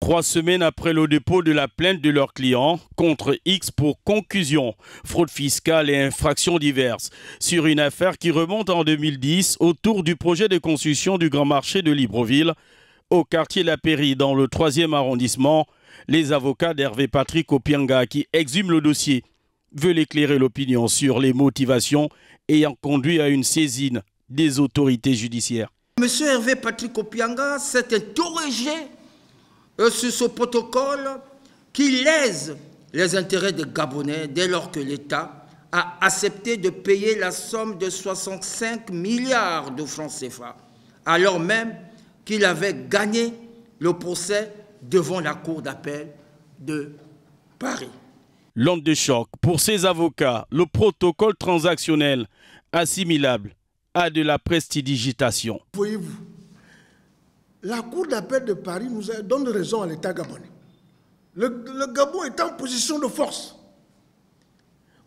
3 semaines après le dépôt de la plainte de leurs clients contre X pour concussion, fraude fiscale et infractions diverses, sur une affaire qui remonte en 2010 autour du projet de construction du grand marché de Libreville, au quartier La Pairie, dans le 3e arrondissement, les avocats d'Hervé Patrick Opianga, qui exhument le dossier, veulent éclairer l'opinion sur les motivations ayant conduit à une saisine des autorités judiciaires. Monsieur Hervé Patrick Opianga s'est interrogé sur ce protocole qui lèse les intérêts des Gabonais dès lors que l'État a accepté de payer la somme de 65 milliards de francs CFA, alors même qu'il avait gagné le procès devant la Cour d'appel de Paris. L'onde de choc pour ces avocats, le protocole transactionnel assimilable à de la prestidigitation. Voyez-vous, la Cour d'appel de Paris nous donne raison à l'État gabonais. Le Gabon est en position de force.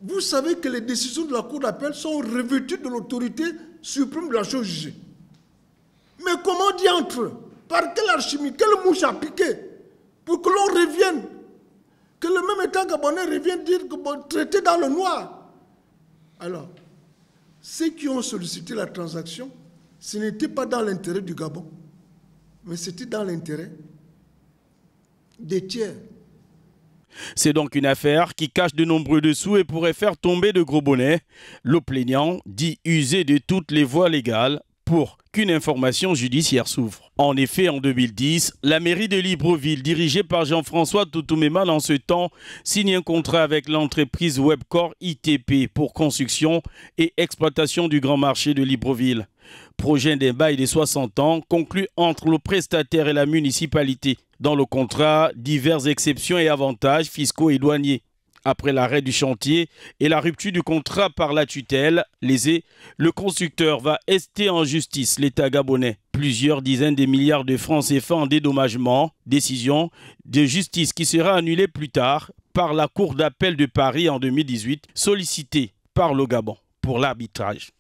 Vous savez que les décisions de la Cour d'appel sont revêtues de l'autorité suprême de la chose jugée. Mais comment diantre, par quelle alchimie, quelle mouche a piqué pour que l'on revienne, que le même État gabonais revienne dire que bon, traité dans le noir. Alors, ceux qui ont sollicité la transaction, ce n'était pas dans l'intérêt du Gabon, mais c'était dans l'intérêt des tiers. C'est donc une affaire qui cache de nombreux dessous et pourrait faire tomber de gros bonnets. Le plaignant dit user de toutes les voies légales pour qu'une information judiciaire s'ouvre. En effet, en 2010, la mairie de Libreville, dirigée par Jean-François Toutoumema dans ce temps, signe un contrat avec l'entreprise Webcor ITP pour construction et exploitation du grand marché de Libreville. Projet d'un bail de 60 ans conclu entre le prestataire et la municipalité. Dans le contrat, diverses exceptions et avantages fiscaux et douaniers. Après l'arrêt du chantier et la rupture du contrat par la tutelle lésée, le constructeur va ester en justice l'État gabonais. Plusieurs dizaines de milliards de francs CFA en dédommagement, décision de justice qui sera annulée plus tard par la Cour d'appel de Paris en 2018, sollicitée par le Gabon pour l'arbitrage.